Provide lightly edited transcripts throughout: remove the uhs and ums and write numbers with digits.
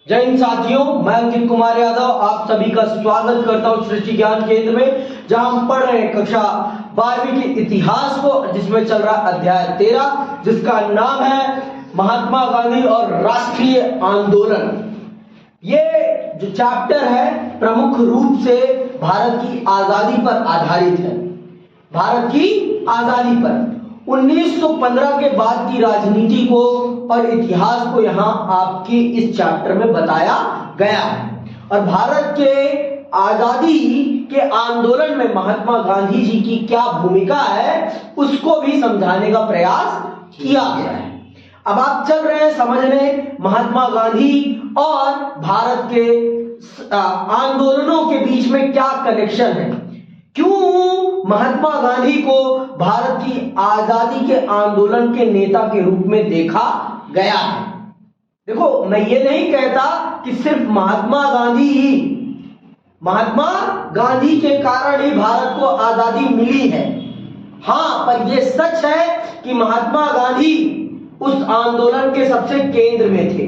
जय हिंद साथियों, मैं अंकित कुमार यादव आप सभी का स्वागत करता हूं सृष्टि ज्ञान केंद्र में, जहां हम पढ़ रहे हैं कक्षा 12वीं के इतिहास को, जिसमें चल रहा अध्याय 13 जिसका नाम है महात्मा गांधी और राष्ट्रीय आंदोलन। ये जो चैप्टर है प्रमुख रूप से भारत की आजादी पर आधारित है। भारत की आजादी पर 1915 के बाद की राजनीति को और इतिहास को यहाँ आपके इस चैप्टर में बताया गया है। और भारत के आजादी के आंदोलन में महात्मा गांधी जी की क्या भूमिका है उसको भी समझाने का प्रयास किया गया है। अब आप चल रहे हैं समझने महात्मा गांधी और भारत के आंदोलनों के बीच में क्या कनेक्शन है, क्यों महात्मा गांधी को भारत की आजादी के आंदोलन के नेता के रूप में देखा गया है। देखो, मैं ये नहीं कहता कि सिर्फ महात्मा गांधी के कारण ही भारत को आजादी मिली है। हां, पर यह सच है कि महात्मा गांधी उस आंदोलन के सबसे केंद्र में थे।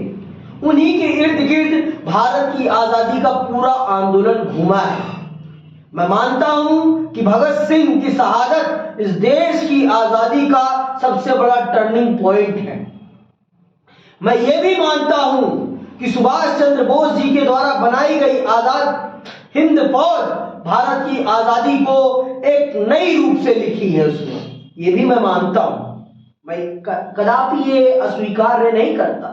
उन्हीं के इर्द गिर्द भारत की आजादी का पूरा आंदोलन घूमा है। मैं मानता हूं कि भगत सिंह की शहादत इस देश की आजादी का सबसे बड़ा टर्निंग पॉइंट है। मैं ये भी मानता हूं कि सुभाष चंद्र बोस जी के द्वारा बनाई गई आजाद हिंद फौज भारत की आजादी को एक नई रूप से लिखी है उसने, ये भी मैं मानता हूं। मैं कदापि ये अस्वीकार नहीं करता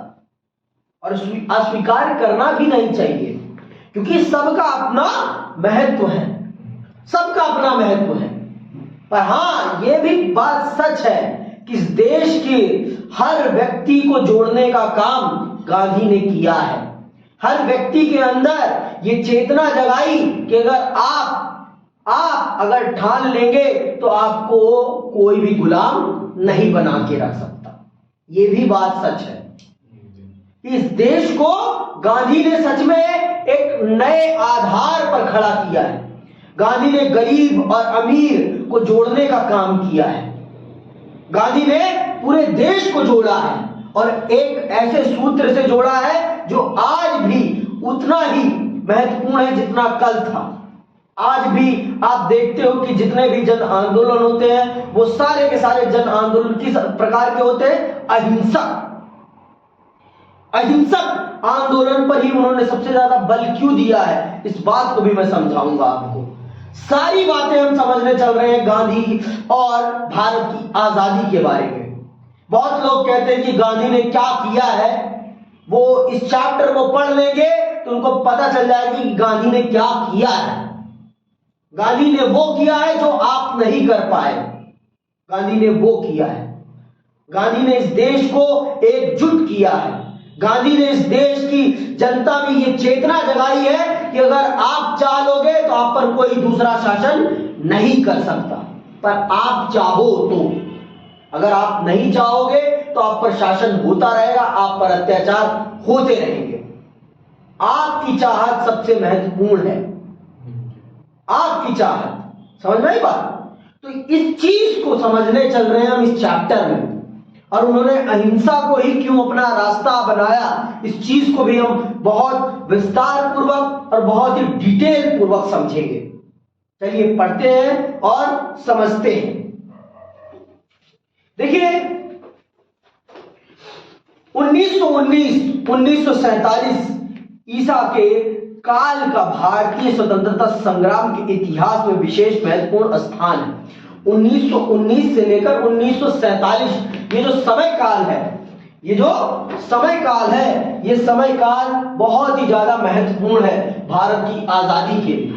और अस्वीकार करना भी नहीं चाहिए, क्योंकि सबका अपना महत्व है, सबका अपना महत्व है। पर हां, यह भी बात सच है कि इस देश के हर व्यक्ति को जोड़ने का काम गांधी ने किया है। हर व्यक्ति के अंदर ये चेतना जगाई कि आप अगर ठान लेंगे तो आपको कोई भी गुलाम नहीं बना के रख सकता। ये भी बात सच है। इस देश को गांधी ने सच में एक नए आधार पर खड़ा किया है। गांधी ने गरीब और अमीर को जोड़ने का काम किया है। गांधी ने पूरे देश को जोड़ा है और एक ऐसे सूत्र से जोड़ा है जो आज भी उतना ही महत्वपूर्ण है जितना कल था। आज भी आप देखते हो कि जितने भी जन आंदोलन होते हैं वो सारे के सारे जन आंदोलन किस प्रकार के होते हैं? अहिंसक आंदोलन पर ही उन्होंने सबसे ज्यादा बल क्यों दिया है, इस बात को भी मैं समझाऊंगा आपको। सारी बातें हम समझने चल रहे हैं गांधी और भारत की आजादी के बारे में। बहुत लोग कहते हैं कि गांधी ने क्या किया है, वो इस चैप्टर को पढ़ लेंगे तो उनको पता चल जाएगा कि गांधी ने क्या किया है। गांधी ने वो किया है जो आप नहीं कर पाए। गांधी ने वो किया है। गांधी ने इस देश को एकजुट किया है। गांधी ने इस देश की जनता में ये चेतना जगाई है कि अगर आप चाहोगे तो आप पर कोई दूसरा शासन नहीं कर सकता, पर आप चाहो तो। अगर आप नहीं चाहोगे तो आप पर शासन होता रहेगा, आप पर अत्याचार होते रहेंगे। आपकी चाहत सबसे महत्वपूर्ण है, आपकी चाहत। समझ में आई बात? तो इस चीज को समझने चल रहे हैं हम इस चैप्टर में, और उन्होंने अहिंसा को ही क्यों अपना रास्ता बनाया, इस चीज को भी हम बहुत विस्तार पूर्वक और बहुत ही डिटेल पूर्वक समझेंगे। चलिए पढ़ते हैं और समझते हैं। देखिए, 1947 ईसा के काल का भारतीय स्वतंत्रता संग्राम के इतिहास में विशेष महत्वपूर्ण स्थान है। 1919 से लेकर 1947 ये जो समय काल है, ये समय काल बहुत ही ज्यादा महत्वपूर्ण है भारत की आजादी के लिए।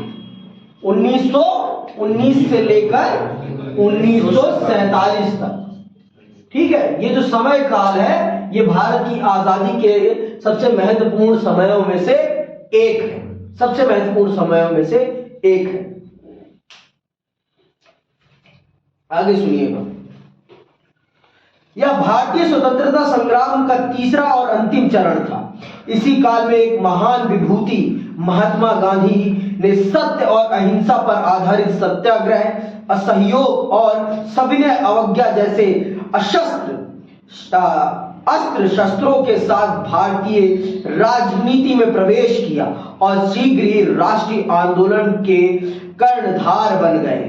1919 से लेकर 1947 तक, ठीक है, ये जो समय काल है ये भारत की आजादी के सबसे महत्वपूर्ण समयों में से एक है। सबसे महत्वपूर्ण समयों में से एक है। आगे सुनिएगा। यह भारतीय स्वतंत्रता संग्राम का तीसरा और अंतिम चरण था। इसी काल में एक महान विभूति महात्मा गांधी ने सत्य और अहिंसा पर आधारित सत्याग्रह, असहयोग और सविनय अवज्ञा जैसे अशस्त्र अस्त्र शस्त्रों के साथ भारतीय राजनीति में प्रवेश किया और शीघ्र ही राष्ट्रीय आंदोलन के कर्णधार बन गए।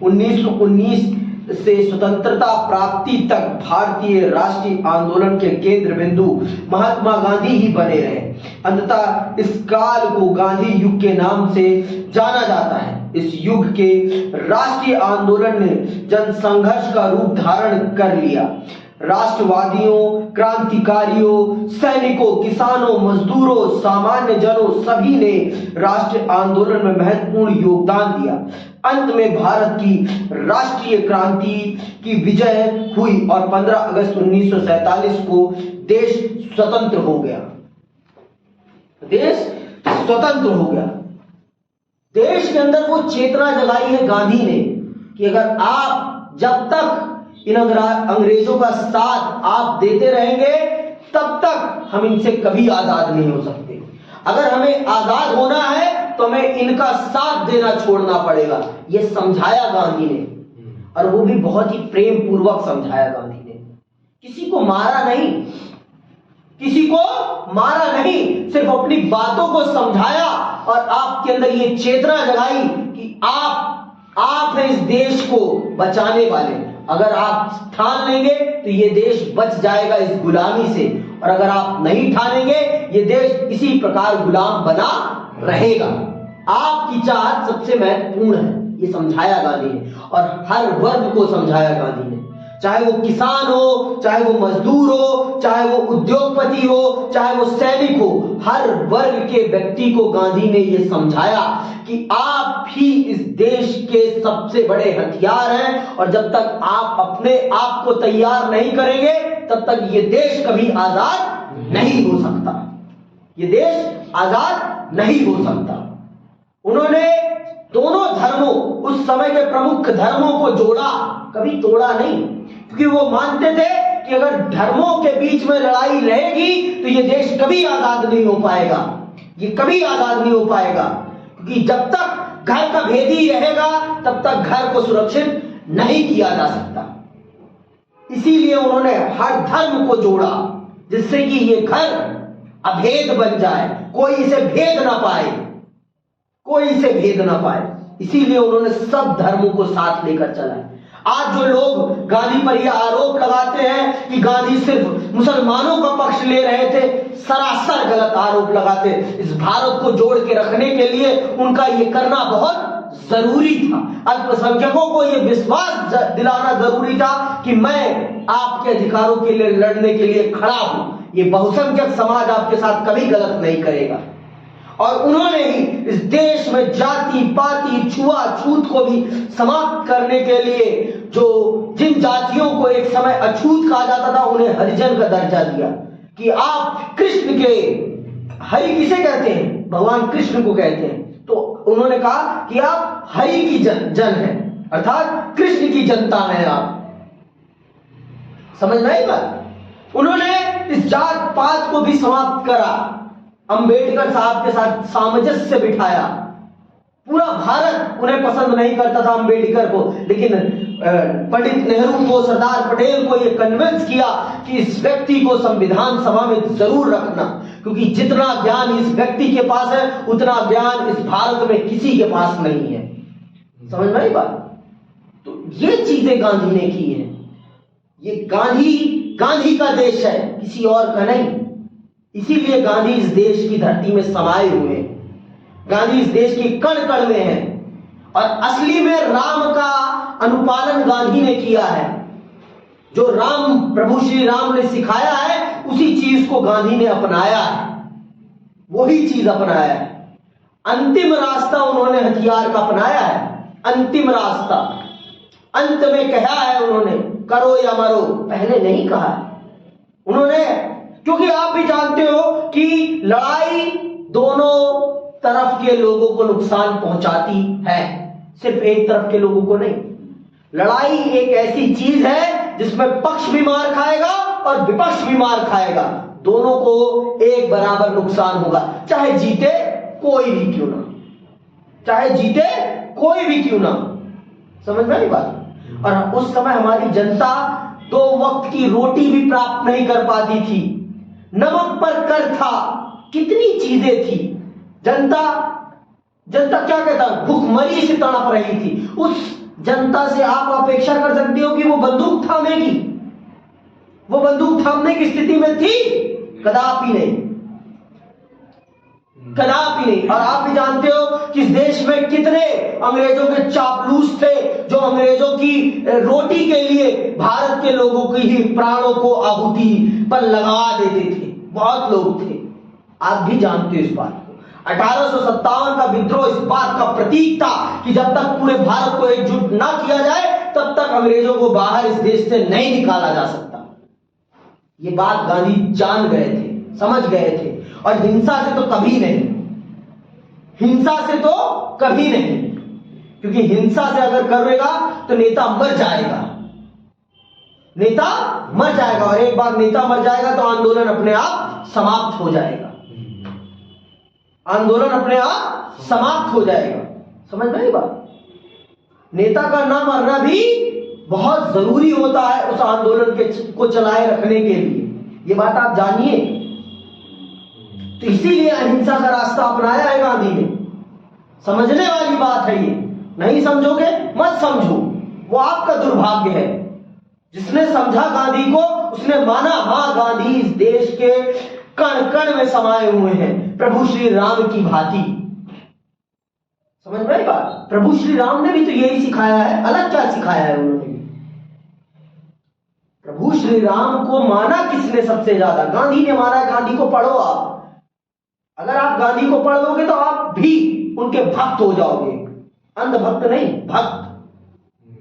1919 से स्वतंत्रता प्राप्ति तक भारतीय राष्ट्रीय आंदोलन के केंद्र बिंदु महात्मा गांधी ही बने रहे। अंततः इस काल को गांधी युग के नाम से जाना जाता है। इस युग के राष्ट्रीय आंदोलन ने जनसंघर्ष का रूप धारण कर लिया। राष्ट्रवादियों, क्रांतिकारियों, सैनिकों, किसानों, मजदूरों, सामान्य जनों सभी ने राष्ट्रीय आंदोलन में महत्वपूर्ण योगदान दिया। अंत में भारत की राष्ट्रीय क्रांति की विजय हुई और 15 अगस्त 1947 को देश स्वतंत्र हो गया। देश स्वतंत्र हो गया। देश के अंदर वो चेतना जगाई है गांधी ने कि अगर आप जब तक इन अंग्रेजों का साथ आप देते रहेंगे तब तक हम इनसे कभी आजाद नहीं हो सकते। अगर हमें आजाद होना है तो हमें इनका साथ देना छोड़ना पड़ेगा। यह समझाया गांधी ने, और वो भी बहुत ही प्रेम पूर्वक समझाया गांधी ने। किसी को मारा नहीं, किसी को मारा नहीं, सिर्फ अपनी बातों को समझाया और आपके अंदर ये चेतना जगाई कि आप हैं इस देश को बचाने वाले। अगर आप ठान लेंगे तो ये देश बच जाएगा इस गुलामी से, और अगर आप नहीं ठानेंगे ये देश इसी प्रकार गुलाम बना रहेगा। आपकी चाहत सबसे महत्वपूर्ण है, ये समझाया गांधी ने, और हर वर्ग को समझाया गांधी ने। चाहे वो किसान हो, चाहे वो मजदूर हो, चाहे वो उद्योगपति हो, चाहे वो सैनिक हो, हर वर्ग के व्यक्ति को गांधी ने यह समझाया कि आप ही इस देश के सबसे बड़े हथियार हैं, और जब तक आप अपने आप को तैयार नहीं करेंगे तब तक ये देश कभी आजाद नहीं हो सकता। ये देश आजाद नहीं हो सकता। उन्होंने दोनों धर्मों, उस समय के प्रमुख धर्मों को जोड़ा, कभी तोड़ा नहीं, क्योंकि वो मानते थे कि अगर धर्मों के बीच में लड़ाई रहेगी तो ये देश कभी आजाद नहीं हो पाएगा। ये कभी आजाद नहीं हो पाएगा, क्योंकि जब तक घर का भेदी रहेगा तब तक घर को सुरक्षित नहीं किया जा सकता। इसीलिए उन्होंने हर धर्म को जोड़ा, जिससे कि ये घर अभेद बन जाए, कोई इसे भेद ना पाए, कोई इसे भेद ना पाए। इसीलिए उन्होंने सब धर्मों को साथ लेकर चला। आज जो लोग गांधी पर यह आरोप लगाते हैं कि गांधी सिर्फ मुसलमानों का पक्ष ले रहे थे, सरासर गलत आरोप लगाते। इस भारत को जोड़ के रखने के लिए उनका यह करना बहुत जरूरी था। अल्पसंख्यकों को यह विश्वास दिलाना जरूरी था कि मैं आपके अधिकारों के लिए लड़ने के लिए खड़ा हूं। यह बहुसंख्यक समाज आपके साथ कभी गलत नहीं करेगा। और उन्होंने ही इस देश में जाति पाति छुआछूत को भी समाप्त करने के लिए, जो जिन जातियों को एक समय अछूत कहा जाता था, उन्हें हरिजन का दर्जा दिया कि आप कृष्ण के, हरि किसे कहते हैं? भगवान कृष्ण को कहते हैं। तो उन्होंने कहा कि आप हरि की जन हैं, अर्थात कृष्ण की जनता हैं आप। समझ में आई बात? उन्होंने इस जात पात को भी समाप्त करा। अंबेडकर साहब के साथ सामंजस्य बिठाया। पूरा भारत उन्हें पसंद नहीं करता था अंबेडकर को, लेकिन पंडित नेहरू को, सरदार पटेल को यह कन्विंस किया कि इस व्यक्ति को संविधान सभा में जरूर रखना, क्योंकि जितना ज्ञान इस व्यक्ति के पास है उतना ज्ञान इस भारत में किसी के पास नहीं है। समझ में आई बात? तो ये चीजें गांधी ने की है। ये गांधी का देश है, किसी और का नहीं। इसीलिए गांधी इस देश की धरती में समाये हुए हैं। गांधी इस देश के कण कण में है, और असली में राम का अनुपालन गांधी ने किया है। जो राम, प्रभु श्री राम ने सिखाया है, उसी चीज को गांधी ने अपनाया है, वही चीज अपनाया है। अंतिम रास्ता उन्होंने हथियार का अपनाया है। अंतिम रास्ता, अंत में कहा है उन्होंने, करो या मरो, पहले नहीं कहा उन्होंने। क्योंकि आप भी जानते हो कि लड़ाई दोनों तरफ के लोगों को नुकसान पहुंचाती है, सिर्फ एक तरफ के लोगों को नहीं। लड़ाई एक ऐसी चीज है जिसमें पक्ष भी मार खाएगा और विपक्ष भी मार खाएगा। दोनों को एक बराबर नुकसान होगा, चाहे जीते कोई भी क्यों ना, चाहे जीते कोई भी क्यों ना। समझ में आई बात? और उस समय हमारी जनता 2 वक्त की रोटी भी प्राप्त नहीं कर पाती थी, नमक पर कर था, कितनी चीजें थी। जनता क्या कहता, भूखमरी से तड़प रही थी। उस जनता से आप अपेक्षा कर सकते हो कि वो बंदूक थामेगी? वो बंदूक थामने की स्थिति में थी? कदापि नहीं, कदापि नहीं। और आप भी जानते हो कि इस देश में कितने अंग्रेजों के चापलूस थे जो अंग्रेजों की रोटी के लिए भारत के लोगों की ही प्राणों को आहुति पर लगा देते थे। बहुत लोग थे, आप भी जानते हो इस बात को। 1857 का विद्रोह इस बात का प्रतीक था कि जब तक पूरे भारत को एकजुट ना किया जाए तब तक अंग्रेजों को बाहर इस देश से नहीं निकाला जा सकता। ये बात गांधी जान गए थे, समझ गए थे। और हिंसा से तो कभी नहीं, हिंसा से तो कभी नहीं, क्योंकि हिंसा से अगर करेगा तो नेता मर जाएगा, नेता मर जाएगा। और एक बार नेता मर जाएगा तो आंदोलन अपने आप समाप्त हो जाएगा, आंदोलन अपने आप समाप्त हो जाएगा। समझ में आई बात? नेता का ना मरना भी बहुत जरूरी होता है उस आंदोलन को चलाए रखने के लिए, ये बात आप जानिए। तो इसीलिए अहिंसा का रास्ता अपनाया है गांधी ने। समझने वाली बात है ये, नहीं समझोगे मत समझो, वो आपका दुर्भाग्य है। जिसने समझा गांधी को उसने माना हाँ गांधी इस देश के कण कण में समाये हुए हैं, प्रभु श्री राम की भांति। समझ में आई बात? प्रभु श्री राम ने भी तो यही सिखाया है, अलग क्या सिखाया है उन्होंने? प्रभु श्री राम को माना किसने सबसे ज्यादा? गांधी ने माना। गांधी को पढ़ो आप, अगर आप गांधी को पढ़ लोगे तो आप भी उनके भक्त हो जाओगे। अंधभक्त नहीं, भक्त।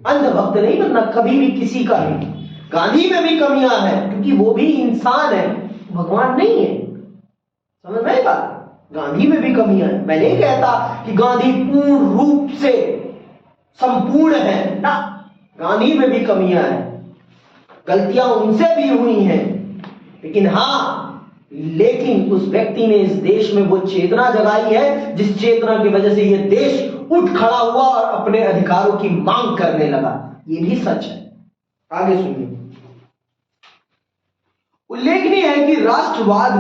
अंधभक्त नहीं बनना कभी भी किसी का भी। गांधी में भी कमियां हैं क्योंकि वो भी इंसान है, भगवान नहीं है। समझ में आई बात? गांधी में भी कमियां हैं। मैं नहीं कहता कि गांधी पूर्ण रूप से संपूर्ण है ना, गांधी में भी कमियां हैं, गलतियां उनसे भी हुई हैं। लेकिन उस व्यक्ति ने इस देश में वो चेतना जगाई है जिस चेतना की वजह से ये देश उठ खड़ा हुआ और अपने अधिकारों की मांग करने लगा। ये भी सच है। आगे सुनिए। उल्लेखनीय है कि राष्ट्रवाद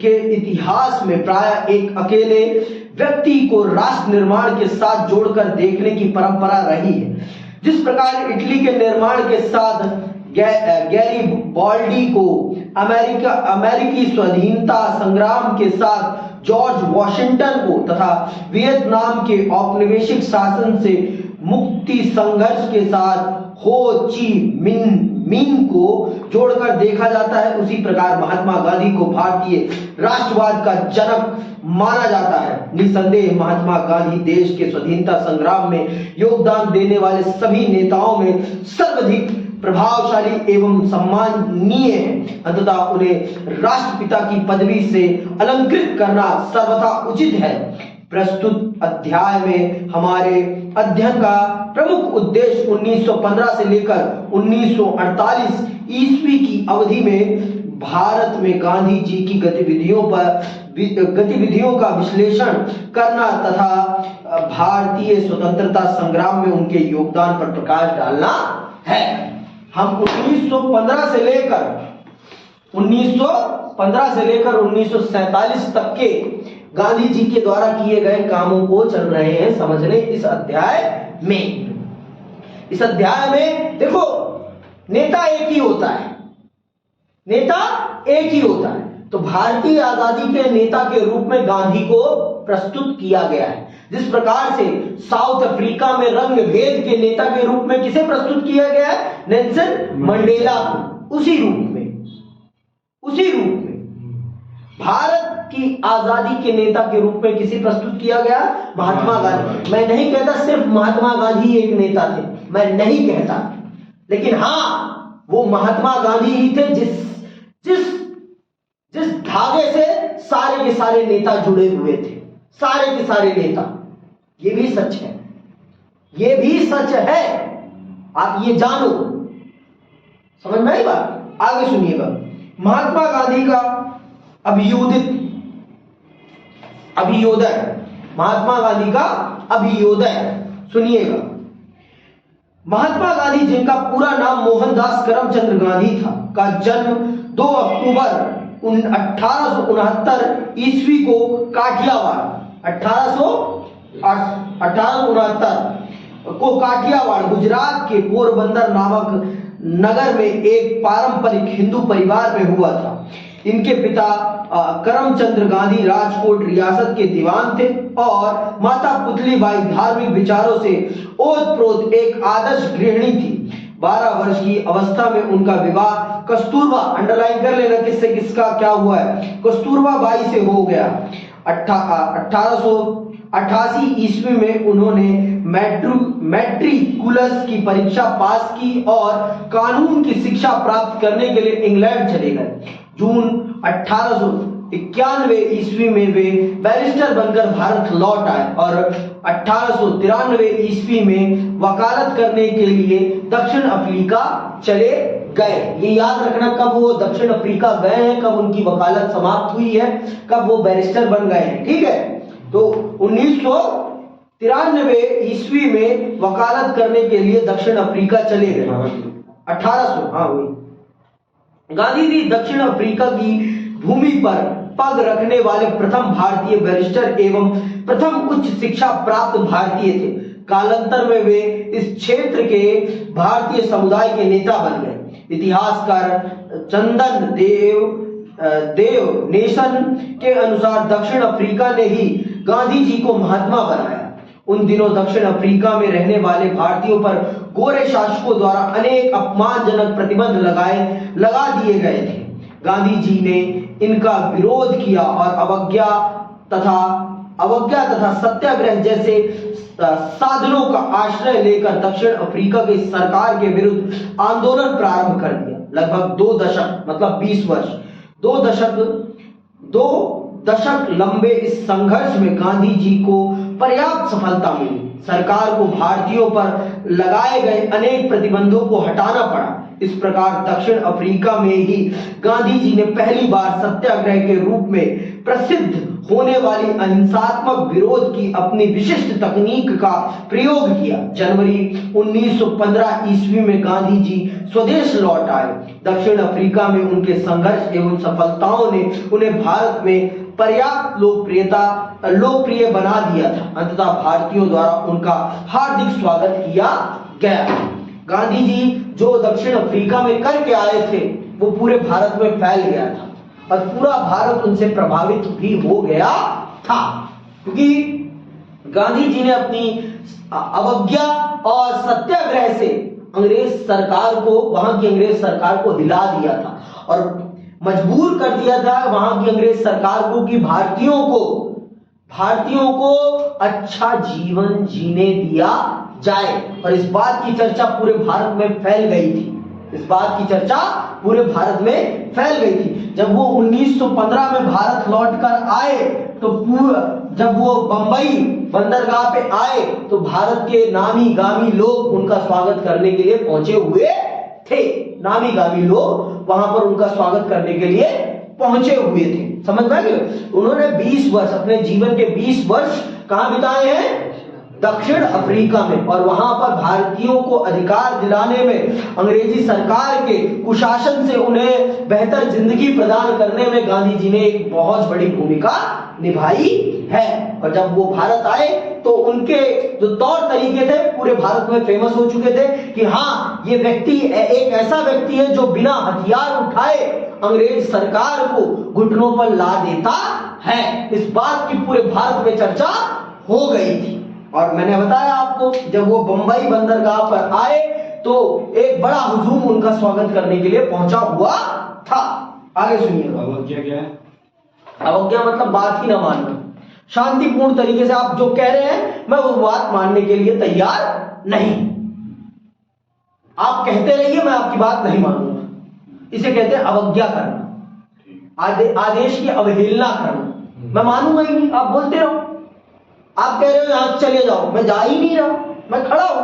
के इतिहास में प्राय एक अकेले व्यक्ति को राष्ट्र निर्माण के साथ जोड़कर देखने की परंपरा रही है। जिस प्रकार इटली के निर्माण के साथ गैरीबाल्डी को अमेरिकी स्वाधीनता संग्राम के साथ जॉर्ज वॉशिंगटन को तथा वियतनाम के औपनिवेशिक शासन से मुक्ति संघर्ष के साथ हो ची मिन को जोड़कर देखा जाता है, उसी प्रकार महात्मा गांधी को भारतीय राष्ट्रवाद का जनक माना जाता है। निसंदेह महात्मा गांधी देश के स्वाधीनता संग्राम में योगदान देने वाले सभी नेताओं में सर्वाधिक प्रभावशाली एवं सम्माननीय है। अंततः उन्हें राष्ट्रपिता की पदवी से अलंकृत करना सर्वथा उचित है। प्रस्तुत अध्याय में हमारे अध्ययन का प्रमुख उद्देश्य 1915 से लेकर 1948 ईस्वी की अवधि में भारत में गांधी जी की गतिविधियों का विश्लेषण करना तथा भारतीय स्वतंत्रता संग्राम में उनके योगदान पर प्रकाश डालना है। हम 1915 से लेकर 1947 तक के गांधी जी के द्वारा किए गए कामों को चल रहे हैं समझने इस अध्याय में। इस अध्याय में देखो, नेता एक ही होता है, नेता एक ही होता है। तो भारतीय आजादी के नेता के रूप में गांधी को प्रस्तुत किया गया है। जिस प्रकार से साउथ अफ्रीका में रंग भेद के नेता के रूप में किसे प्रस्तुत किया गया है? नेल्सन मंडेला को। उसी रूप में भारत की आजादी के नेता के रूप में किसे प्रस्तुत किया गया? महात्मा गांधी। मैं नहीं कहता सिर्फ महात्मा गांधी एक नेता थे, मैं नहीं कहता, लेकिन हाँ वो महात्मा गांधी ही थे जिस धागे से सारे के सारे नेता जुड़े हुए थे, सारे के सारे नेता। ये भी सच है, ये भी सच है, आप ये जानो। समझ में आई बात? आगे सुनिएगा। महात्मा गांधी का अभियोदय, महात्मा गांधी का अभियोदय सुनिएगा। महात्मा गांधी, जिनका पूरा नाम मोहनदास करमचंद गांधी था, का जन्म 2 अक्टूबर 1869 ईस्वी को काठियावाड़ 1869 को काठियावाड़ गुजरात के पोरबंदर नामक नगर में एक पारंपरिक हिंदू परिवार में हुआ था। इनके पिता करमचंद गांधी राजकोट रियासत के दीवान थे और माता पुतलीबाई धार्मिक विचारों से ओतप्रोत एक आदर्श गृहिणी थी। 12 वर्ष की अवस्था में उनका विवाह कस्तूरबा, अंडरलाइन कर लेना किससे किसका क्या हुआ है, कस्तूरबा बाई से हो गया। 1888 ईस्वी में उन्होंने मैट्रिकुलस की परीक्षा पास की और कानून की शिक्षा प्राप्त करने के लिए इंग्लैंड चले गए। जून 1891 ईस्वी में वे बैरिस्टर बनकर भारत लौट आए और 1893 ईस्वी में वकालत करने के लिए दक्षिण अफ्रीका चले गए। ये याद रखना कब वो दक्षिण अफ्रीका गए हैं, कब उनकी वकालत समाप्त हुई है, कब वो बैरिस्टर बन गए हैं, ठीक है। तो 1993 ईस्वी में वकालत करने के लिए दक्षिण अफ्रीका चले गए। 1800, हाँ वही। गांधी जी दक्षिण अफ्रीका की भूमि पर पग रखने वाले प्रथम भारतीय बैरिस्टर एवं प्रथम उच्च शिक्षा प्राप्त भारतीय थे। कालांतर में वे इस क्षेत्र के भारतीय समुदाय के नेता बन गए। इतिहासकार चंदन देव नेशन के अनुसार दक्षिण अफ्रीका ने ही गांधी जी को महात्मा बनाया। उन दिनों दक्षिण अफ्रीका में रहने वाले भारतीयों पर गोरे शासकों द्वारा अनेक अपमानजनक प्रतिबंध लगा दिए गए थे। गांधी जी ने इनका विरोध किया और अवज्ञा तथा सत्याग्रह जैसे साधनों का आश्रय लेकर दक्षिण अफ्रीका की सरकार के विरुद्ध आंदोलन प्रारंभ कर दिया। लगभग 2 दशक मतलब 20 वर्ष 2 दशक लंबे इस संघर्ष में गांधी जी को पर्याप्त सफलता मिली। सरकार को भारतीयों पर लगाए गए अनेक प्रतिबंधों को हटाना पड़ा। इस प्रकार दक्षिण अफ्रीका में ही गांधी जी ने पहली बार सत्याग्रह के रूप में प्रसिद्ध होने वाली अहिंसात्मक विरोध की अपनी विशिष्ट तकनीक का प्रयोग किया। जनवरी 1915 ईस्वी में गांधी जी स्वदेश लौट आए। दक्षिण अफ्रीका में उनके संघर्ष एवं सफलताओं ने उन्हें भारत में पर्याप्त लोकप्रिय बना दिया था। अंततः भारतीयों द्वारा उनका हार्दिक स्वागत किया गया। गांधी जी जो दक्षिण अफ्रीका में करके आए थे वो पूरे भारत में फैल गया था और पूरा भारत उनसे प्रभावित भी हो गया था, क्योंकि गांधी जी ने अपनी अवज्ञा और सत्याग्रह से अंग्रेज सरकार को, वहां की अंग्रेज सरकार को हिला दिया था और मजबूर कर दिया था वहां की अंग्रेज सरकार को कि भारतीयों को अच्छा जीवन जीने दिया जाए। और इस बात की चर्चा पूरे भारत में फैल गई थी। जब वो 1915 में भारत लौटकर आए तो जब वो बंबई बंदरगाह पे आए तो भारत के नामी गामी लोग उनका स्वागत करने के लिए पहुंचे हुए थे। नामी गामी लोग वहां पर उनका स्वागत करने के लिए पहुंचे हुए थे। समझ में आ गया? उन्होंने 20 वर्ष, अपने जीवन के 20 वर्ष कहां बिताए हैं? दक्षिण अफ्रीका में। और वहां पर भारतीयों को अधिकार दिलाने में, अंग्रेजी सरकार के कुशासन से उन्हें बेहतर जिंदगी प्रदान करने में गांधी जी ने एक बहुत बड़ी भूमिका निभाई है। और जब वो भारत आए तो उनके जो तौर तरीके थे पूरे भारत में फेमस हो चुके थे कि हाँ, ये व्यक्ति एक ऐसा व्यक्ति है जो बिना हथियार उठाए अंग्रेज सरकार को घुटनों पर ला देता है। इस बात की पूरे भारत में चर्चा हो गई थी। और मैंने बताया आपको, जब वो बंबई बंदरगाह पर आए तो एक बड़ा हुजूम उनका स्वागत करने के लिए पहुंचा हुआ था। आगे सुनिएगा। अवज्ञा क्या है? अवज्ञा मतलब बात ही ना मानना। शांतिपूर्ण तरीके से आप जो कह रहे हैं मैं वो बात मानने के लिए तैयार नहीं। आप कहते रहिए, मैं आपकी बात नहीं मानूंगा। इसे कहते हैं अवज्ञा करना, आदेश की अवहेलना करना। मैं मानूंगा ही नहीं, आप बोलते रहो। आप कह रहे हो यहां चले जाओ, मैं जा ही नहीं रहा, मैं खड़ा हूं,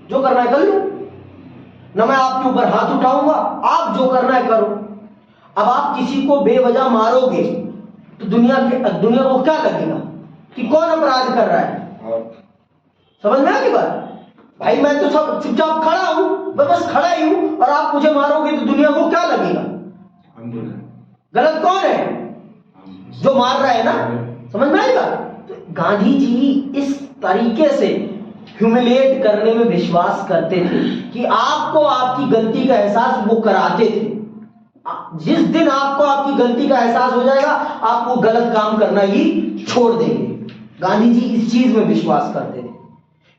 जो करना है कर लो ना। मैं आपके ऊपर हाथ उठाऊंगा, आप जो करना है करो। अब आप किसी को बेवजह मारोगे तो दुनिया को क्या लगेगा कि कौन अपराध कर रहा है? समझ में आ गई बात? भाई मैं तो सब चुपचाप खड़ा हूं, मैं बस खड़ा ही हूं, और आप मुझे मारोगे तो दुनिया को क्या लगेगा? गलत कौन है? जो मार रहा है ना। समझ में आएगा? तो गांधी जी इस तरीके से ह्यूमिलिएट करने में विश्वास करते थे कि आपको आपकी गलती का एहसास वो कराते थे। जिस दिन आपको आपकी गलती का एहसास हो जाएगा, आप वो गलत काम करना ही छोड़ देंगे। गांधी जी इस चीज में विश्वास करते थे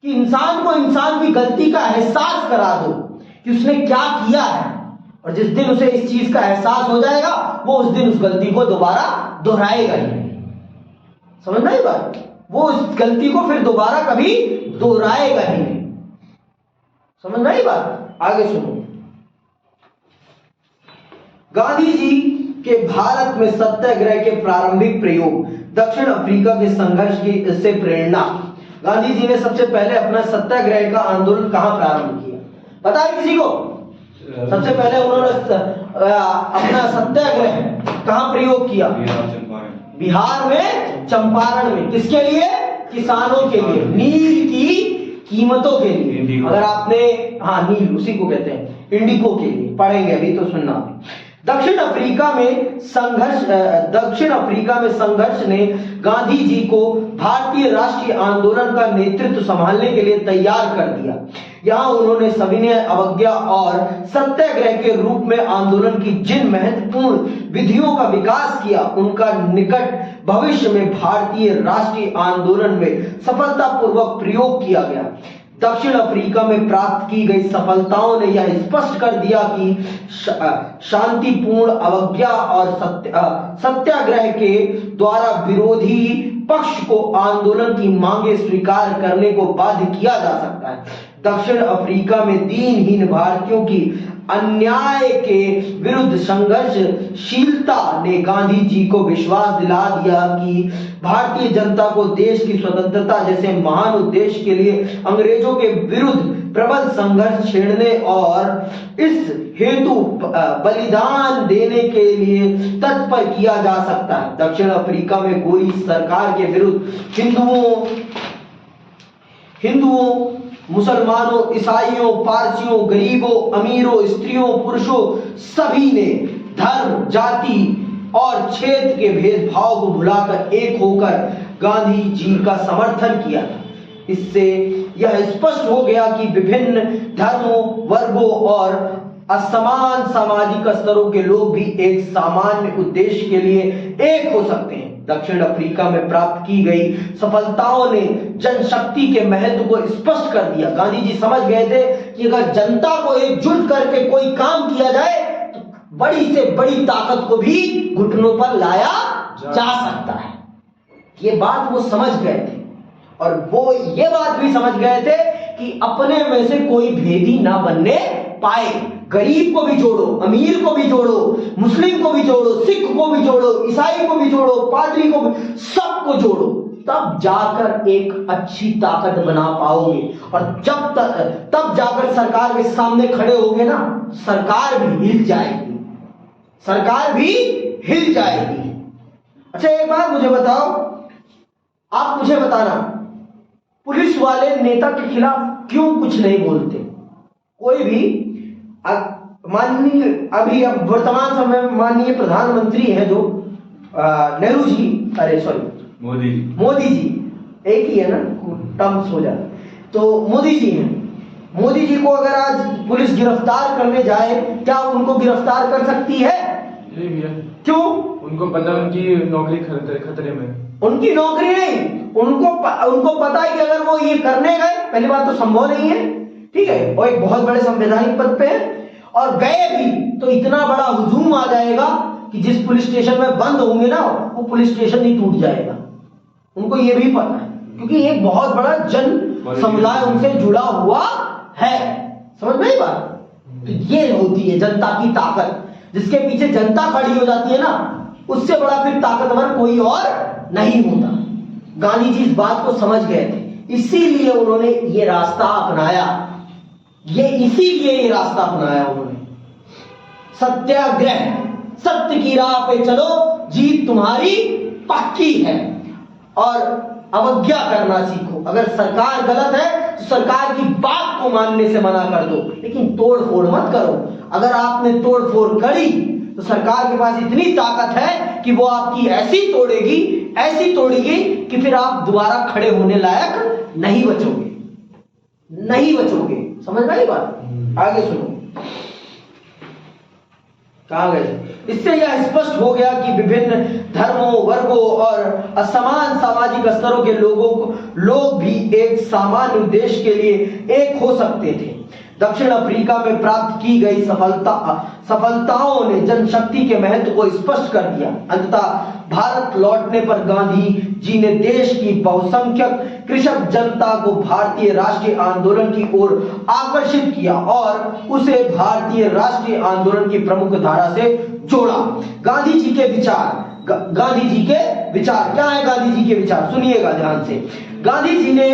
कि इंसान को इंसान की गलती का एहसास करा दो कि उसने क्या किया है, और जिस दिन उसे इस चीज का एहसास हो जाएगा, वो उस दिन उस गलती को दोबारा दोहराएगा ही नहीं। समझ में आई बात? वो उस गलती को फिर दोबारा कभी दोहराएगा ही नहीं। समझ में आई बात? आगे सुनो। गांधी जी के भारत में सत्याग्रह के प्रारंभिक प्रयोग, दक्षिण अफ्रीका के संघर्ष की से प्रेरणा। गांधी जी ने सबसे पहले अपना सत्याग्रह का आंदोलन कहां प्रारंभ किया? पता है किसी को? सबसे पहले उन्होंने अपना सत्याग्रह कहां प्रयोग किया? बिहार में, चंपारण में। किसके लिए? किसानों के लिए, नील की कीमतों के लिए। अगर आपने, हाँ नील उसी को कहते हैं, इंडिको के लिए पढ़ेंगे अभी तो सुनना। दक्षिण अफ्रीका में संघर्ष ने गांधी जी को भारतीय राष्ट्रीय आंदोलन का नेतृत्व संभालने के लिए तैयार कर दिया। यहां उन्होंने सविनय अवज्ञा और सत्याग्रह के रूप में आंदोलन की जिन महत्वपूर्ण विधियों का विकास किया, उनका निकट भविष्य में भारतीय राष्ट्रीय आंदोलन में सफलतापूर्वक प्रयोग किया गया। दक्षिण अफ्रीका में प्राप्त की गई सफलताओं ने यह स्पष्ट कर दिया कि शांतिपूर्ण अवज्ञा और सत्याग्रह के द्वारा विरोधी पक्ष को आंदोलन की मांगे स्वीकार करने को बाध्य किया जा सकता है। दक्षिण अफ्रीका में दीनहीन भारतीयों की अन्याय के विरुद्ध संघर्षशीलता ने गांधी जी को विश्वास दिला दिया कि भारतीय जनता को देश की स्वतंत्रता जैसे महान उद्देश्य के लिए अंग्रेजों के विरुद्ध प्रबल संघर्ष छेड़ने और इस हेतु बलिदान देने के लिए तत्पर किया जा सकता है। दक्षिण अफ्रीका में गोरी सरकार के विरुद्ध हिंदुओं, मुसलमानों, ईसाइयों, पारसियों, गरीबों, अमीरों, स्त्रियों, पुरुषों सभी ने धर्म, जाति और क्षेत्र के भेदभाव को भुलाकर एक होकर गांधी जी का समर्थन किया था। इससे यह स्पष्ट हो गया कि विभिन्न धर्मों, वर्गों और असमान सामाजिक स्तरों के लोग भी एक सामान्य उद्देश्य के लिए एक हो सकते हैं। दक्षिण अफ्रीका में प्राप्त की गई सफलताओं ने जनशक्ति के महत्व को स्पष्ट कर दिया। गांधी जी समझ गए थे कि अगर जनता को एकजुट करके कोई काम किया जाए तो बड़ी से बड़ी ताकत को भी घुटनों पर लाया जा सकता है। ये बात वो समझ गए थे, और वो ये बात भी समझ गए थे कि अपने में से कोई भेदी ना बनने पाए। गरीब को भी जोड़ो, अमीर को भी जोड़ो, मुस्लिम को भी जोड़ो, सिख को भी जोड़ो, ईसाई को भी जोड़ो, पादरी को भी, सबको जोड़ो, तब जाकर एक अच्छी ताकत बना पाओगे। और तब जाकर सरकार के सामने खड़े होगे ना, सरकार भी हिल जाएगी, सरकार भी हिल जाएगी। अच्छा एक बात मुझे बताओ, आप मुझे बताना, पुलिस वाले नेता के खिलाफ क्यों कुछ नहीं बोलते? कोई भी माननीय अभी अब वर्तमान समय में माननीय प्रधानमंत्री हैं जो नेहरू जी, अरे सॉरी मोदी जी, एक ही है ना, टर्म्स हो जाए, तो मोदी जी हैं। मोदी जी को अगर आज पुलिस गिरफ्तार करने जाए, क्या उनको गिरफ्तार कर सकती है? क्यों? उनको पता उनकी नौकरी खतरे में। उनकी नौकरी नहीं, उनको पता है कि अगर वो ये करने गए, पहली बात तो संभव नहीं है, ठीक है, और एक बहुत बड़े संवैधानिक पद पे है, और गए भी तो इतना बड़ा हुजूम आ जाएगा कि जिस पुलिस स्टेशन में बंद होंगे ना, वो पुलिस स्टेशन ही टूट जाएगा। उनको ये भी पता है, क्योंकि एक बहुत बड़ा जन समुदाय उनसे जुड़ा हुआ है। समझ में आई बात? तो ये होती है जनता की ताकत, जिसके पीछे जनता खड़ी हो जाती है ना, उससे बड़ा फिर ताकतवर कोई और नहीं होता। गांधी जी इस बात को समझ गए थे, इसीलिए उन्होंने ये रास्ता अपनाया, इसीलिए ये रास्ता अपनाया उन्होंने, सत्याग्रह। सत्य की राह पे चलो, जीत तुम्हारी पक्की है। और अवज्ञा करना सीखो। अगर सरकार गलत है, तो सरकार की बात को मानने से मना कर दो, लेकिन तोड़ फोड़ मत करो। अगर आपने तोड़ फोड़ करी तो सरकार के पास इतनी ताकत है कि वो आपकी ऐसी तोड़ेगी कि फिर आप दोबारा खड़े होने लायक नहीं बचोगे। समझ में आई बात? आगे सुनो, कहां गए? इससे यह स्पष्ट हो गया कि विभिन्न धर्मों, वर्गों और असमान सामाजिक स्तरों के लोग भी एक सामान्य उद्देश्य के लिए एक हो सकते थे। दक्षिण अफ्रीका में प्राप्त की गई सफलताओं ने जनशक्ति के महत्व को स्पष्ट कर दिया। अंततः भारत लौटने पर गांधी जी ने देश की बहुसंख्यक कृषक जनता को भारतीय राष्ट्रीय आंदोलन की ओर आकर्षित किया और उसे भारतीय राष्ट्रीय आंदोलन की प्रमुख धारा से जोड़ा। गांधी जी के विचार क्या है? गांधी जी के विचार सुनिएगा ध्यान से। गांधी जी ने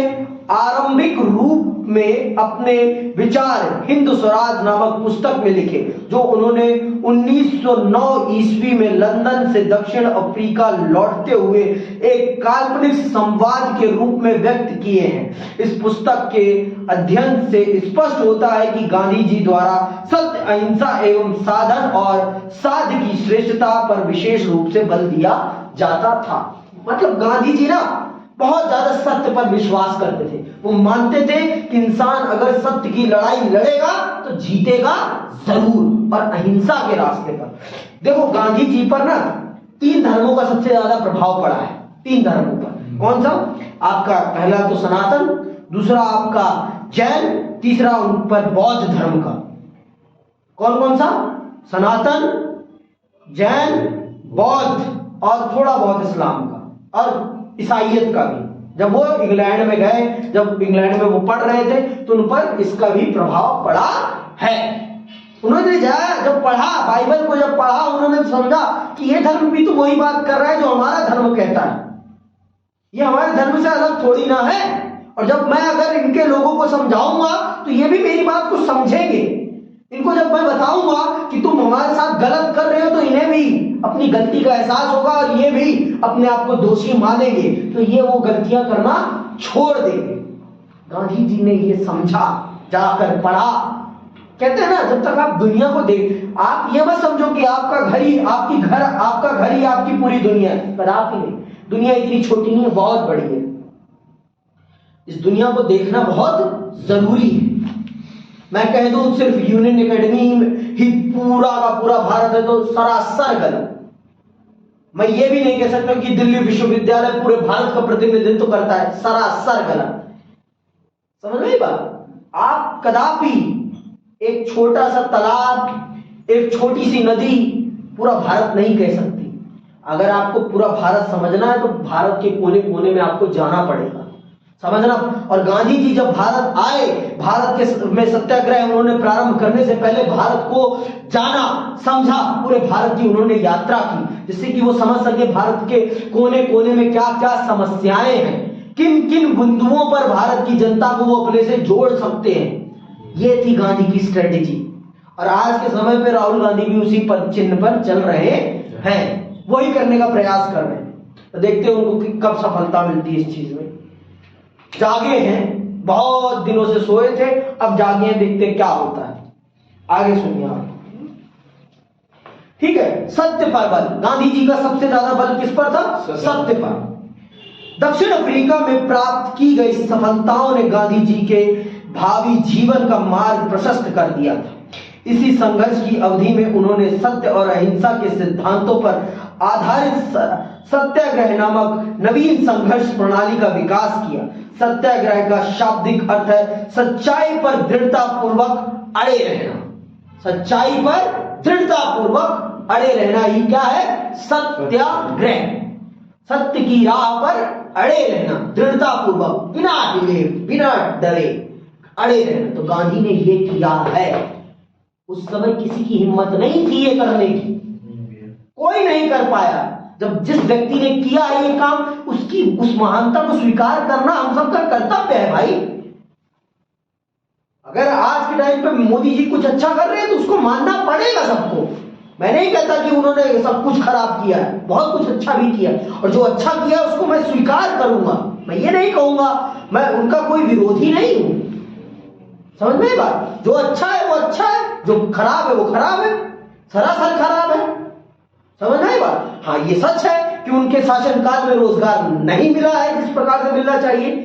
आरंभिक रूप में अपने विचार हिंद स्वराज नामक पुस्तक में लिखे, जो उन्होंने 1909 ईस्वी में लंदन से दक्षिण अफ्रीका लौटते हुए एक काल्पनिक संवाद के रूप में व्यक्त किए हैं। इस पुस्तक के अध्ययन से स्पष्ट होता है कि गांधी जी द्वारा सत्य, अहिंसा एवं साधन और साध्य की श्रेष्ठता पर विशेष रूप से बल दिया जाता था। मतलब गांधी जी ना बहुत ज्यादा सत्य पर विश्वास करते थे। वो मानते थे कि इंसान अगर सत्य की लड़ाई लड़ेगा तो जीतेगा जरूर, और अहिंसा के रास्ते पर। देखो गांधी जी पर ना 3 धर्मों का सबसे ज्यादा प्रभाव पड़ा है। 3 धर्मों पर। कौन सा? आपका पहला तो सनातन, दूसरा आपका जैन, तीसरा उन पर बौद्ध धर्म का। कौन कौन सा? सनातन, जैन, बौद्ध और थोड़ा बहुत इस्लाम का और ईसाइयत का भी। जब वो इंग्लैंड में गए, जब इंग्लैंड में वो पढ़ रहे थे तो उन पर इसका भी प्रभाव पड़ा है। उन्होंने जब पढ़ा बाइबल को, जब पढ़ा उन्होंने समझा कि ये धर्म भी तो वही बात कर रहा है जो हमारा धर्म कहता है, ये हमारे धर्म से अलग थोड़ी ना है। और जब मैं अगर इनके लोगों को समझाऊंगा तो ये भी मेरी बात को समझेंगे। इनको जब मैं बताऊंगा कि तुम हमारे साथ गलत कर रहे हो तो इन्हें भी अपनी गलती का एहसास होगा और ये भी अपने आप को दोषी मानेंगे, तो ये वो गलतियां करना छोड़ देंगे। गांधी जी ने ये समझा, जाकर पढ़ा। कहते हैं ना, जब तक आप दुनिया को देख, आप ये मत समझो कि आपका घर ही आपकी पूरी दुनिया है। पर आप ही नहीं, दुनिया इतनी छोटी नहीं है, बहुत बड़ी है। इस दुनिया को देखना बहुत जरूरी है। मैं कह दूं सिर्फ यूनियन एकेडमी ही पूरा का पूरा भारत है तो सरासर गलत। मैं ये भी नहीं कह सकता कि दिल्ली विश्वविद्यालय पूरे भारत का प्रतिनिधित्व करता है, सरासर गलत। समझ में बात? आप कदापि एक छोटा सा तालाब, एक छोटी सी नदी पूरा भारत नहीं कह सकती। अगर आपको पूरा भारत समझना है तो भारत के कोने कोने में आपको जाना पड़ेगा, समझना। और गांधी जी जब भारत आए, भारत के में सत्याग्रह उन्होंने प्रारंभ करने से पहले भारत को जाना, समझा, पूरे भारत की उन्होंने यात्रा की, जिससे कि वो समझ सके भारत के कोने कोने में क्या क्या समस्याएं हैं, किन किन बिंदुओं पर भारत की जनता को वो अपने से जोड़ सकते हैं। ये थी गांधी की स्ट्रेटेजी। और आज के समय पे राहुल गांधी भी उसी पद चिन्ह पर चल रहे हैं, वही करने का प्रयास कर रहे हैं। तो देखते हैं उनको कि कब सफलता मिलती है इस चीज में। जागे हैं, बहुत दिनों से सोए थे, अब जागे हैं, देखते क्या होता है। आगे सुनिए आप। ठीक है, सत्य पर बल। गांधी जी का सबसे ज्यादा बल किस पर था? सत्य पर। दक्षिण अफ्रीका में प्राप्त की गई सफलताओं ने गांधी जी के भावी जीवन का मार्ग प्रशस्त कर दिया था। इसी संघर्ष की अवधि में उन्होंने सत्य और अहिंसा के सिद्धांतों पर आधारित सत्याग्रह नामक नवीन संघर्ष प्रणाली का विकास किया। सत्याग्रह का शाब्दिक अर्थ है सच्चाई पर दृढ़ता पूर्वक अड़े रहना। सच्चाई पर दृढ़ता पूर्वक अड़े रहना ही क्या है? सत्याग्रह। सत्य की राह पर अड़े रहना, दृढ़ता पूर्वक, बिना हिले, बिना डरे अड़े रहना। तो गांधी ने ये किया है। उस समय किसी की हिम्मत नहीं थी ये करने की, कोई नहीं कर पाया। जब जिस व्यक्ति ने किया है ये काम, उसकी उस महानता को स्वीकार करना हम सबका कर्तव्य है भाई। अगर आज के टाइम पे मोदी जी कुछ अच्छा कर रहे हैं तो उसको मानना पड़ेगा सबको। मैं नहीं कहता कि उन्होंने सब कुछ खराब किया है, बहुत कुछ अच्छा भी किया, और जो अच्छा किया उसको मैं स्वीकार करूंगा। मैं ये नहीं कहूंगा, मैं उनका कोई विरोधी नहीं हूं। समझ में बात? जो अच्छा है वो अच्छा है, जो खराब है वो खराब है, सरासर खराब है। समझ में बात? हाँ, ये सच है कि उनके शासनकाल में रोजगार नहीं मिला है जिस प्रकार से मिलना चाहिए,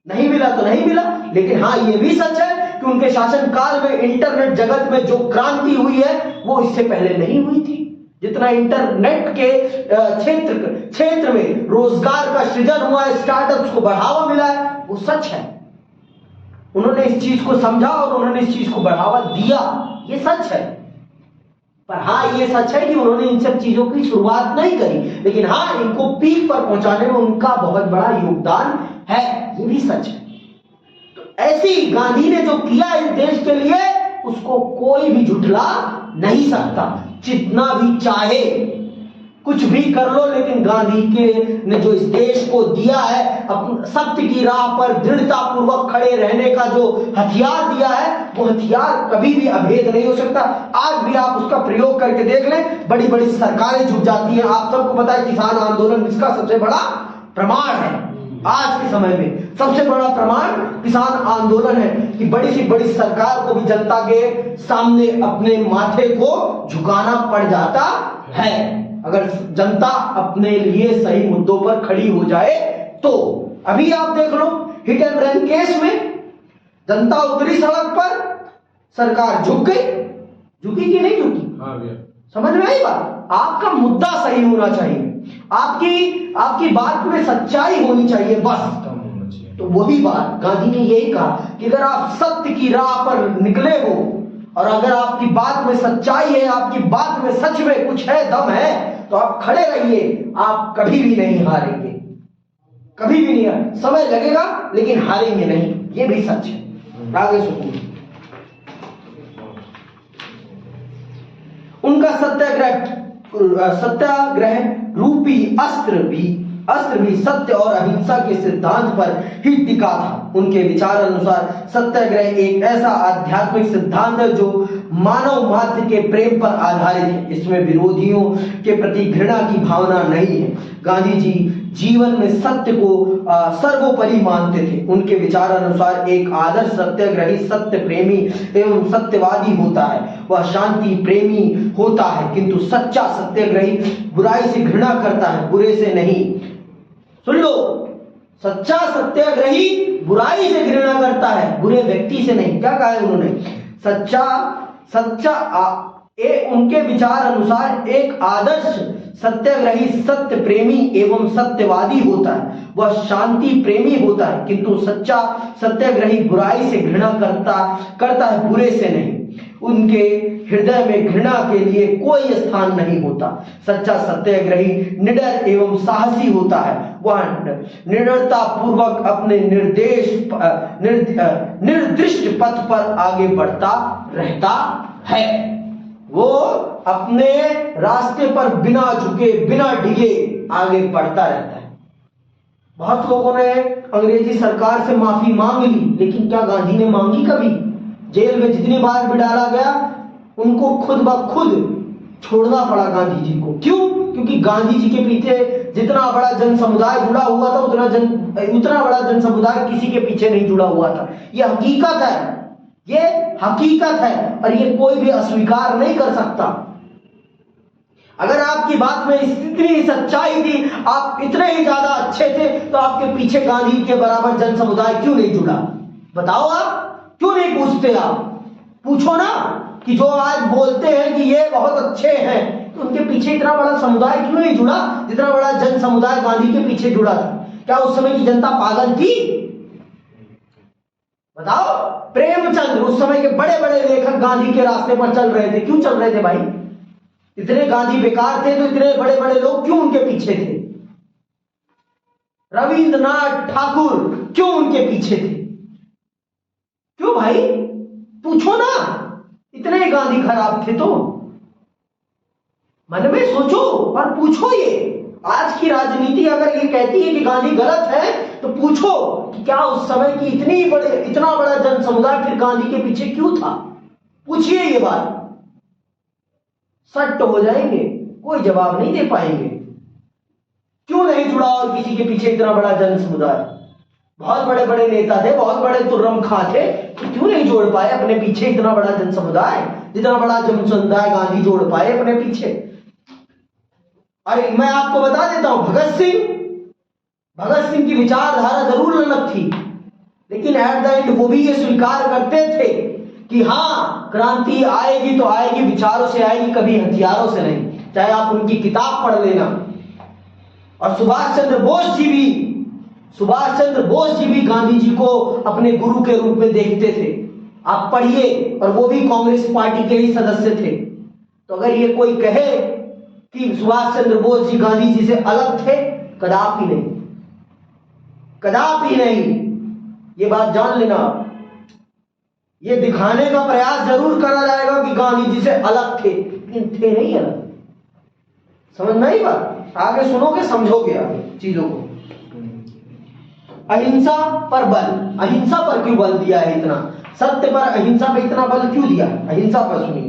नहीं मिला तो नहीं मिला। लेकिन हाँ, ये भी सच है कि उनके शासनकाल में इंटरनेट जगत में जो क्रांति हुई है वो इससे पहले नहीं हुई थी। जितना इंटरनेट के क्षेत्र में रोजगार का सृजन हुआ है, स्टार्टअप्स को बढ़ावा मिला है, वो सच है। उन्होंने इस चीज को समझा और उन्होंने इस चीज को बढ़ावा दिया, ये सच है। पर हाँ, ये सच है कि उन्होंने इन सब चीजों की शुरुआत नहीं करी, लेकिन हाँ, इनको पीक पर पहुंचाने में उनका बहुत बड़ा योगदान है, ये भी सच है। तो ऐसी गांधी ने जो किया इस देश के लिए, उसको कोई भी झुठला नहीं सकता, जितना भी चाहे कुछ भी कर लो। लेकिन गांधी के ने जो इस देश को दिया है, अपने सत्य की राह पर दृढ़ता पूर्वक खड़े रहने का जो हथियार दिया है, वो हथियार कभी भी अभेद नहीं हो सकता। आज भी आप उसका प्रयोग करके देख लें, बड़ी बड़ी सरकारें झुक जाती हैं। आप सबको पता है किसान आंदोलन इसका सबसे बड़ा प्रमाण है। आज के समय में सबसे बड़ा प्रमाण किसान आंदोलन है कि बड़ी सी बड़ी सरकार को भी जनता के सामने अपने माथे को झुकाना पड़ जाता है, अगर जनता अपने लिए सही मुद्दों पर खड़ी हो जाए तो। अभी आप देख लो, हिट एंड रन केस में जनता उतरी सड़क पर, सरकार झुक गई। झुकी कि नहीं झुकी? हाँ भैया, समझ में आई बात? आपका मुद्दा सही होना चाहिए, आपकी बात में सच्चाई होनी चाहिए, बस। तो वही बात गांधी ने यही कहा कि अगर आप सत्य की राह पर निकले हो और अगर आपकी बात में सच्चाई है, आपकी बात में सच में कुछ है, दम है, तो आप खड़े रहिए, आप कभी भी नहीं हारेंगे, कभी भी नहीं। समय लगेगा लेकिन हारेंगे नहीं, ये भी सच है। आगे सुनिए, उनका सत्याग्रह रूपी अस्त्र भी सत्य और अहिंसा के सिद्धांत पर ही टिका था। उनके विचार अनुसार सत्याग्रह एक ऐसा आध्यात्मिक सिद्धांत है जो मानव मात्र के प्रेम पर आधारित है, इसमें विरोधियों के प्रति घृणा की भावना नहीं है। गांधी जी जीवन में सत्य को सर्वोपरि मानते थे। उनके विचार अनुसार एक आदर्श सत्याग्रही सत्य प्रेमी एवं सत्यवादी होता है, वह शांति प्रेमी होता है, किंतु सच्चा सत्याग्रही बुराई से घृणा करता है, बुरे से नहीं। सुन लो, सच्चा सत्याग्रही बुराई से घृणा करता है, बुरे व्यक्ति से नहीं। क्या कहा है उन्होंने? उनके विचार अनुसार एक आदर्श सत्याग्रही सत्य प्रेमी एवं सत्यवादी होता है, वह शांति प्रेमी होता है, किंतु सच्चा सत्याग्रही बुराई से घृणा करता है, बुरे से नहीं। उनके हृदय में घृणा के लिए कोई स्थान नहीं होता। सच्चा सत्याग्रही निडर एवं साहसी होता है, वह निडरता पूर्वक अपने निर्दिष्ट पथ पर आगे बढ़ता रहता है। वो अपने रास्ते पर बिना झुके बिना डिगे आगे बढ़ता रहता है। बहुत लोगों ने अंग्रेजी सरकार से माफी मांग ली, लेकिन क्या गांधी ने मांगी कभी? जेल में जितनी बार भी डाला गया, उनको खुद ब खुद छोड़ना पड़ा गांधी जी को। क्यों? क्योंकि गांधी जी के पीछे जितना बड़ा जन समुदाय जुड़ा हुआ था, उतना बड़ा जन समुदाय किसी के पीछे नहीं जुड़ा हुआ था। यह हकीकत है, ये हकीकत है, और ये कोई भी अस्वीकार नहीं कर सकता। अगर आपकी बात में इतनी सच्चाई थी, आप इतने ही ज्यादा अच्छे थे, तो आपके पीछे गांधी के बराबर जन समुदाय क्यों नहीं जुड़ा? बताओ, आप क्यों नहीं पूछते? आप पूछो ना कि जो आज बोलते हैं कि ये बहुत अच्छे हैं, तो उनके पीछे इतना बड़ा समुदाय क्यों नहीं जुड़ा जितना बड़ा जन समुदाय गांधी के पीछे जुड़ा था? क्या उस समय की जनता पागल थी? बताओ। प्रेमचंद, उस समय के बड़े बड़े लेखक गांधी के रास्ते पर चल रहे थे। क्यों चल रहे थे भाई? इतने गांधी बेकार थे तो इतने बड़े बड़े लोग क्यों उनके पीछे थे? रविंद्रनाथ ठाकुर क्यों उनके पीछे थे? क्यों भाई? पूछो ना। इतने गांधी खराब थे तो मन में सोचो और पूछो। ये आज की राजनीति अगर ये कहती है कि गांधी गलत है, तो पूछो कि क्या उस समय की इतना बड़ा जन समुदाय फिर गांधी के पीछे क्यों था? पूछिए ये बात। सट्ट हो जाएंगे, कोई जवाब नहीं दे पाएंगे। क्यों नहीं जुड़ा और किसी के पीछे इतना बड़ा जन समुदाय, बहुत बड़े बड़े नेता थे, बहुत बड़े तुर्रम खां थे, तो क्यों नहीं जोड़ पाए अपने पीछे इतना बड़ा जन समुदाय, जितना बड़ा जन समुदाय गांधी जोड़ पाए अपने पीछे। अरे मैं आपको बता देता हूं, भगत सिंह की विचारधारा जरूर अलग थी, लेकिन एट द एंड वो भी ये स्वीकार करते थे कि हाँ क्रांति आएगी तो आएगी, विचारों से आएगी, कभी हथियारों से नहीं। चाहे आप उनकी किताब पढ़ लेना। और सुभाष चंद्र बोस जी भी गांधी जी को अपने गुरु के रूप में देखते थे। आप पढ़िए, और वो भी कांग्रेस पार्टी के ही सदस्य थे। तो अगर ये कोई कहे कि सुभाष चंद्र बोस जी गांधी जी से अलग थे, कदापि नहीं, कदापि नहीं। ये बात जान लेना। ये दिखाने का प्रयास जरूर करा जाएगा कि गांधी जी से अलग थे, लेकिन थे नहीं अलग। समझ में आई बात? आगे सुनोगे, समझोगे आगे चीजों को। अहिंसा पर बल, अहिंसा पर क्यों बल दिया है इतना? सत्य पर अहिंसा पे इतना बल क्यों दिया? अहिंसा पर सुनिए।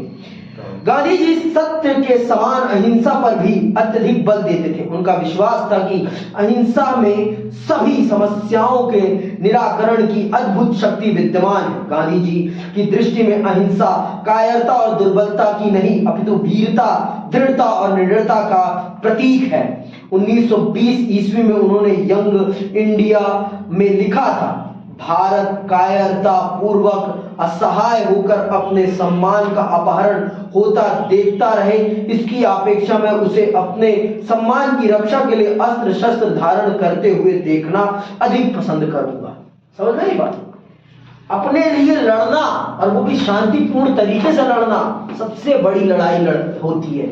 गांधी जी सत्य के समान अहिंसा पर भी अत्यधिक बल देते थे। उनका विश्वास था कि अहिंसा में सभी समस्याओं के निराकरण की अद्भुत शक्ति विद्यमान है। गांधी जी की दृष्टि में अहिंसा कायरता और दुर्बलता की नहीं, अपितु वीरता, दृढ़ता और निडरता का प्रतीक है। 1920 ईस्वी में उन्होंने यंग इंडिया में लिखा था, भारत कायरता पूर्वक असहाय होकर अपने सम्मान का अपहरण होता देखता रहे, इसकी अपेक्षा में उसे अपने सम्मान की रक्षा के लिए अस्त्र शस्त्र धारण करते हुए देखना अधिक पसंद करूंगा। समझ रही बात? अपने लिए लड़ना, और वो भी शांतिपूर्ण तरीके से लड़ना, सबसे बड़ी लड़ाई होती है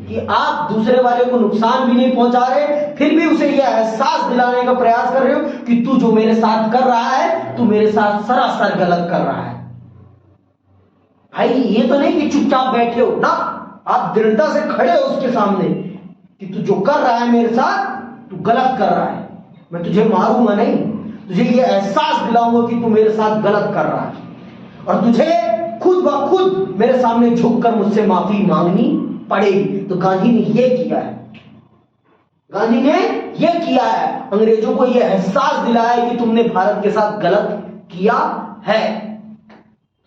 कि आप दूसरे वाले को नुकसान भी नहीं पहुंचा रहे, फिर भी उसे यह एहसास दिलाने का प्रयास कर रहे हो कि तू जो मेरे साथ कर रहा है, तू मेरे साथ सरासर गलत कर रहा है। भाई ये तो नहीं कि चुपचाप बैठे हो ना, आप दृढ़ता से खड़े हो उसके सामने कि तू जो कर रहा है मेरे साथ, तू गलत कर रहा है, मैं तुझे मारूंगा नहीं, तुझे ये एहसास दिलाऊंगा कि तू मेरे साथ गलत कर रहा है, और तुझे खुद ब खुद मेरे सामने झुककर मुझसे माफी मांगनी पड़ेगी। तो गांधी ने ये किया है, गांधी ने ये किया है, अंग्रेजों को ये एहसास दिलाया है कि तुमने भारत के साथ गलत किया है,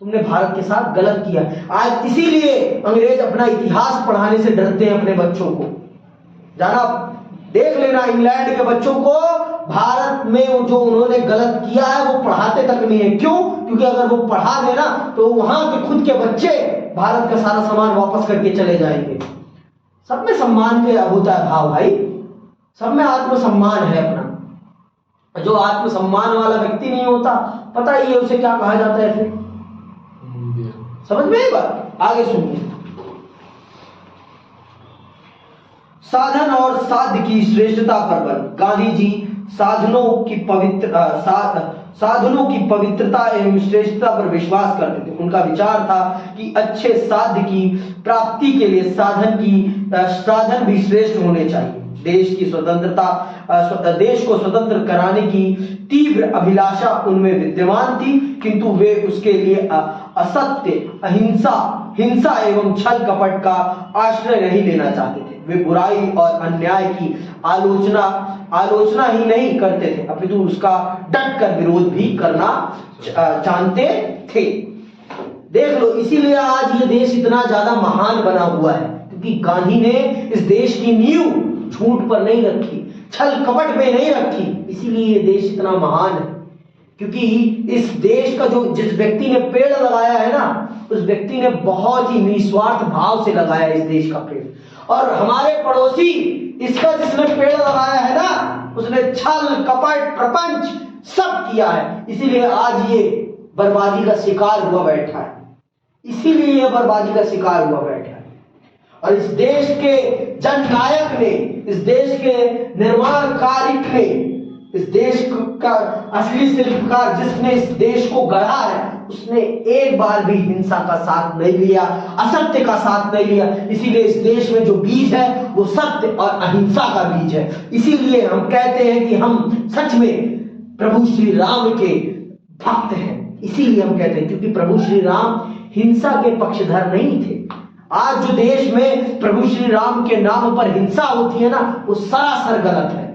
तुमने भारत के साथ गलत किया। आज इसीलिए अंग्रेज अपना इतिहास पढ़ाने से डरते हैं अपने बच्चों को। जाना देख लेना, इंग्लैंड के बच्चों को भारत में जो उन्होंने गलत किया है वो पढ़ाते तक नहीं है। क्यों? क्योंकि अगर वो पढ़ा देना तो वहां के खुद के बच्चे भारत का सारा सामान वापस करके चले जाएंगे। सब में सम्मान के होता है भाव भाई, सब में आत्मसम्मान है अपना। जो आत्मसम्मान वाला व्यक्ति नहीं होता, पता ही है उसे क्या कहा जाता है फिर। समझ में आई बात? आगे सुनिए। साधन और साध्य की श्रेष्ठता पर बल। गांधी जी साधनों की पवित्रता एवं श्रेष्ठता पर विश्वास करते थे। उनका विचार था कि अच्छे साध्य की प्राप्ति के लिए साधन भी श्रेष्ठ होने चाहिए। देश को स्वतंत्र कराने की तीव्र अभिलाषा उनमें विद्यमान थी, किंतु वे उसके लिए असत्य, हिंसा एवं छल कपट का आश्रय नहीं लेना चाहते थे। वे बुराई और अन्याय की आलोचना ही नहीं करते थे, अपितु उसका डट कर विरोध भी करना जानते थे। देख लो, इसीलिए आज ये देश इतना ज्यादा महान बना हुआ है, क्योंकि गांधी ने इस देश की नींव झूठ पर नहीं रखी, छल कपट में नहीं रखी। इसीलिए ये देश इतना महान है, क्योंकि इस देश का जिस व्यक्ति ने पेड़ लगाया है ना, उस व्यक्ति ने बहुत ही निस्वार्थ भाव से लगाया इस देश का पेड़। और हमारे पड़ोसी इसका जिसने पेड़ लगाया है ना, उसने छल कपट प्रपंच सब किया है। इसीलिए आज ये बर्बादी का शिकार हुआ बैठा है, इसीलिए ये बर्बादी का शिकार हुआ बैठा है। और इस देश के जननायक ने, इस देश के निर्माणकारिक ने, इस देश का असली शिल्पकार जिसने इस देश को गढ़ा है, उसने एक बार भी हिंसा का साथ नहीं लिया, असत्य का साथ नहीं लिया। इसीलिए इस देश में जो बीज है वो सत्य और अहिंसा का बीज है। इसीलिए हम कहते हैं कि हम सच में प्रभु श्री राम के भक्त हैं। इसीलिए हम कहते हैं, क्योंकि प्रभु श्री राम हिंसा के पक्षधर नहीं थे, आज जो देश में प्रभु श्री राम के नाम पर हिंसा होती है ना, वो सरासर गलत है,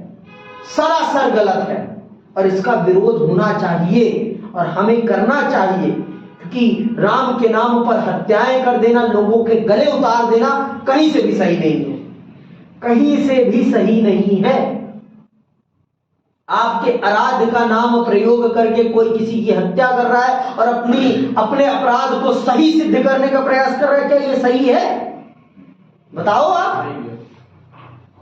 सरासर गलत है। और इसका विरोध होना चाहिए और हमें करना चाहिए, क्योंकि राम के नाम पर हत्याएं कर देना, लोगों के गले उतार देना कहीं से भी सही नहीं है, कहीं से भी सही नहीं है। आपके आराध्य का नाम प्रयोग करके कोई किसी की हत्या कर रहा है और अपने अपराध को सही सिद्ध करने का प्रयास कर रहा है, क्या ये सही है? बताओ, आप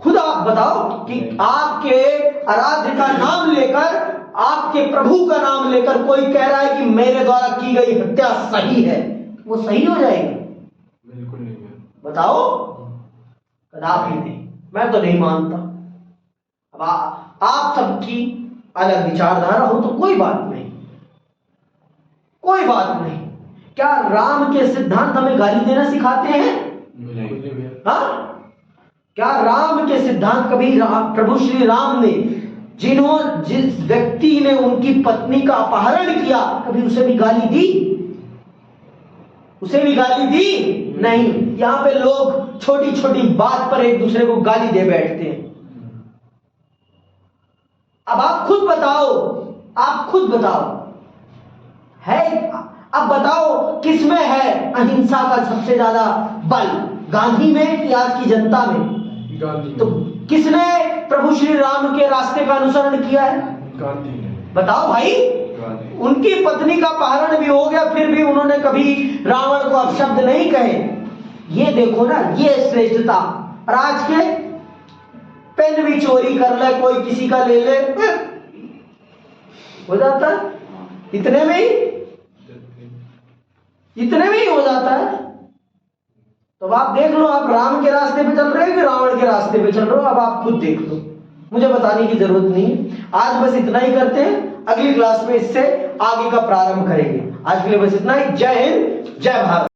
खुद आप बताओ कि आपके आराध्य का नाम लेकर, आपके प्रभु का नाम लेकर कोई कह रहा है कि मेरे द्वारा की गई हत्या सही है, वो सही हो जाएगी? बिल्कुल नहीं है। बताओ, कदापि नहीं, मैं तो नहीं मानता। अब आप सबकी अलग विचारधारा हो तो कोई बात नहीं, कोई बात नहीं। क्या राम के सिद्धांत हमें गाली देना सिखाते हैं? हाँ? क्या राम के सिद्धांत कभी प्रभु श्री राम ने, जिस व्यक्ति ने उनकी पत्नी का अपहरण किया, कभी उसे भी गाली दी? उसे भी गाली दी? नहीं। यहां पे लोग छोटी छोटी बात पर एक दूसरे को गाली दे बैठते हैं। अब आप खुद बताओ, आप खुद बताओ, है? अब बताओ किसमें है अहिंसा का सबसे ज्यादा बल, गांधी में कि आज की जनता में? गांधी। तो किसने प्रभु श्री राम के रास्ते का अनुसरण किया है? गांधी ने। बताओ भाई। गांधी। उनकी पत्नी का अपहरण भी हो गया, फिर भी उन्होंने कभी रावण को अपशब्द नहीं कहे। ये देखो ना, ये श्रेष्ठता। और आज के पेन भी चोरी कर ले, कोई किसी का ले ले, हो जाता है, इतने में ही हो जाता है। तो अब आप देख लो, आप राम के रास्ते पे चल रहे हो कि रावण के रास्ते पे चल रहे हो? अब आप खुद देख लो, मुझे बताने की जरूरत नहीं है। आज बस इतना ही करते हैं, अगली क्लास में इससे आगे का प्रारंभ करेंगे। आज के लिए बस इतना ही। जय हिंद, जय भारत।